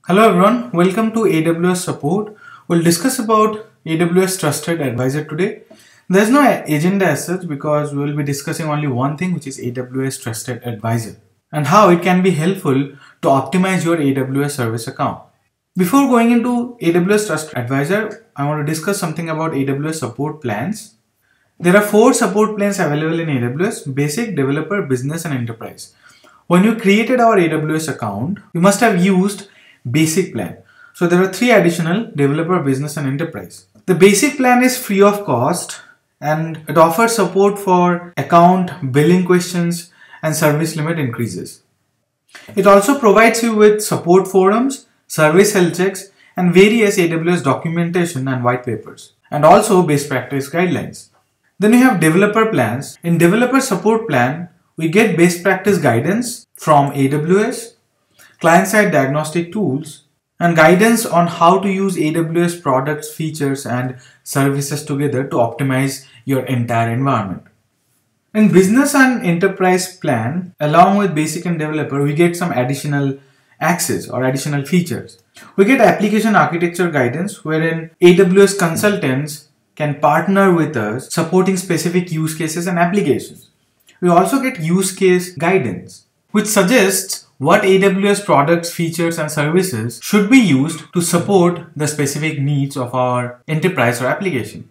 Hello everyone, welcome to AWS Support. We'll discuss about AWS Trusted Advisor today. There's no agenda as such because we'll be discussing only one thing, which is AWS Trusted Advisor and how it can be helpful to optimize your AWS service account. Before going into AWS Trusted Advisor, I want to discuss something about AWS support plans. There are 4 support plans available in AWS: Basic, Developer, Business and Enterprise. When you created our AWS account, you must have used Basic plan. So there are 3 additional: Developer, Business and Enterprise. The Basic plan is free of cost and it offers support for account, billing questions and service limit increases. It also provides you with support forums, service health checks and various AWS documentation and white papers, and also best practice guidelines. Then we have developer plans. In developer support plan, we get best practice guidance from AWS, client-side diagnostic tools, and guidance on how to use AWS products, features, and services together to optimize your entire environment. In business and enterprise plan, along with basic and developer, we get some additional access or additional features. We get application architecture guidance, wherein AWS consultants can partner with us supporting specific use cases and applications. We also get use case guidance, which suggests what AWS products, features and services should be used to support the specific needs of our enterprise or application.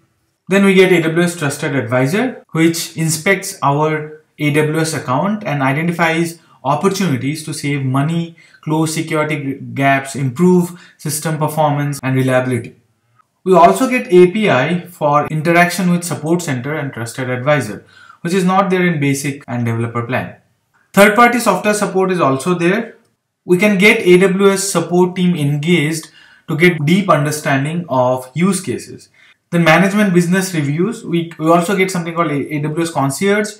Then we get AWS Trusted Advisor, which inspects our AWS account and identifies opportunities to save money, close security gaps, improve system performance and reliability. We also get API for interaction with Support Center and Trusted Advisor, which is not there in Basic and Developer plan. Third-party software support is also there. We can get AWS support team engaged to get deep understanding of use cases. Then management business reviews. We also get something called AWS Concierge,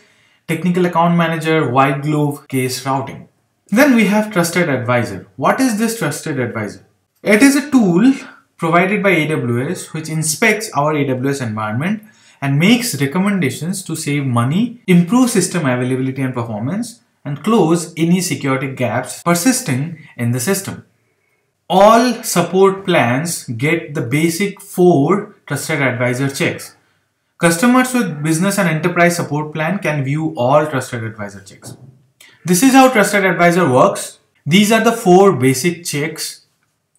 Technical Account Manager, White Glove case routing. Then we have Trusted Advisor. What is this Trusted Advisor? It is a tool provided by AWS which inspects our AWS environment and makes recommendations to save money, improve system availability and performance, and close any security gaps persisting in the system. All support plans get the basic 4 Trusted Advisor checks. Customers with business and enterprise support plan can view all Trusted Advisor checks. This is how Trusted Advisor works. These are the 4 basic checks.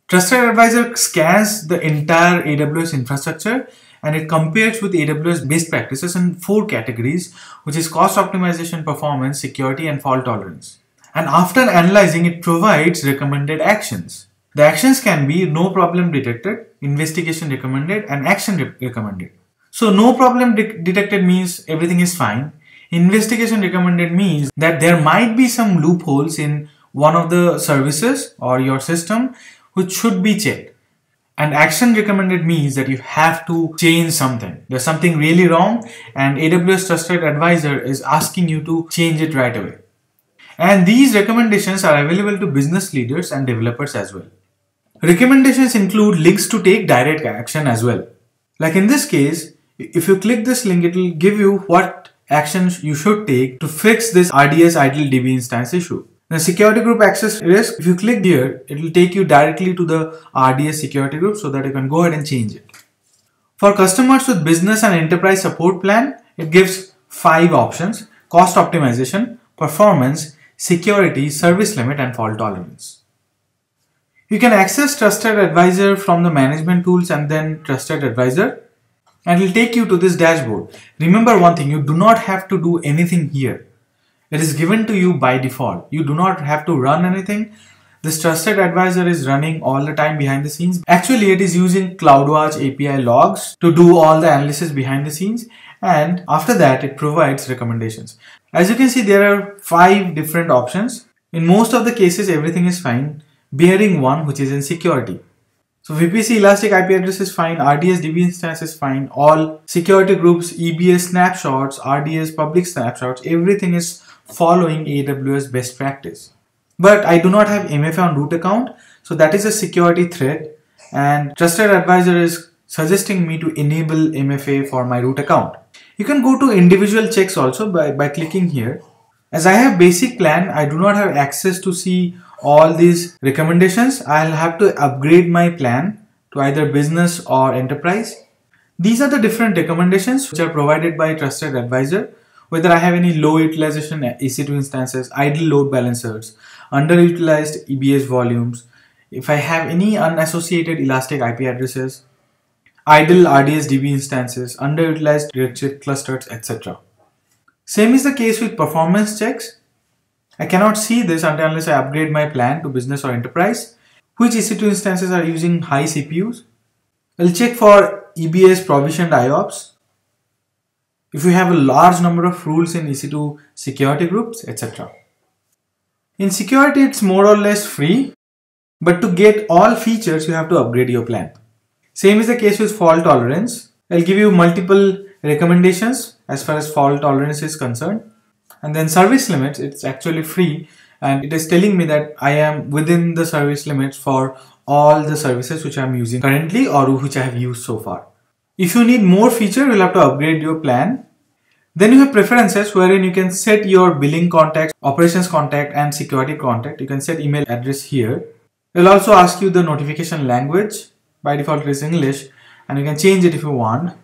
Trusted Advisor scans the entire AWS infrastructure and it compares with AWS best practices in 4 categories, which is cost optimization, performance, security, and fault tolerance. And after analyzing, it provides recommended actions. The actions can be no problem detected, investigation recommended, and action recommended. So no problem detected means everything is fine. Investigation recommended means that there might be some loopholes in one of the services or your system which should be checked. And action recommended means that you have to change something. There's something really wrong and AWS Trusted Advisor is asking you to change it right away. And these recommendations are available to business leaders and developers as well. Recommendations include links to take direct action as well. Like in this case, if you click this link, it will give you what actions you should take to fix this RDS idle DB instance issue. The security group access risk, if you click here, it will take you directly to the RDS security group so that you can go ahead and change it. For customers with business and enterprise support plan, it gives 5 options: cost optimization, performance, security, service limit, and fault tolerance. You can access Trusted Advisor from the management tools and then Trusted Advisor, and it will take you to this dashboard. Remember one thing, you do not have to do anything here. It is given to you by default. You do not have to run anything. This Trusted Advisor is running all the time behind the scenes. Actually, it is using CloudWatch API logs to do all the analysis behind the scenes. And after that, it provides recommendations. As you can see, there are 5 different options. In most of the cases, everything is fine, barring one, which is in security. So VPC elastic IP address is fine, RDS DB instance is fine, all security groups, EBS snapshots, RDS public snapshots, everything is following AWS best practice. But I do not have MFA on root account, so that is a security threat, and Trusted Advisor is suggesting me to enable MFA for my root account. You can go to individual checks also by clicking here. As I have basic plan, I do not have access to see all these recommendations, I'll have to upgrade my plan to either business or enterprise. These are the different recommendations which are provided by a trusted advisor. Whether I have any low utilization EC2 instances, idle load balancers, underutilized EBS volumes, if I have any unassociated elastic IP addresses, idle RDS DB instances, underutilized Redshift clusters, etc. Same is the case with performance checks. I cannot see this unless I upgrade my plan to business or enterprise. Which EC2 instances are using high CPUs? I'll check for EBS provisioned IOPS. If you have a large number of rules in EC2 security groups, etc. In security, it's more or less free, but to get all features, you have to upgrade your plan. Same is the case with fault tolerance. I'll give you multiple recommendations as far as fault tolerance is concerned. And then service limits, it's actually free, and it is telling me that I am within the service limits for all the services which I'm using currently or which I have used so far. If you need more feature, you'll have to upgrade your plan. Then you have preferences wherein you can set your billing contact, operations contact, and security contact. You can set email address here. It'll also ask you the notification language. By default it is English, and you can change it if you want.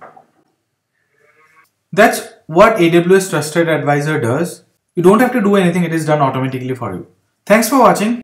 That's what AWS Trusted Advisor does. You don't have to do anything, it is done automatically for you. Thanks for watching.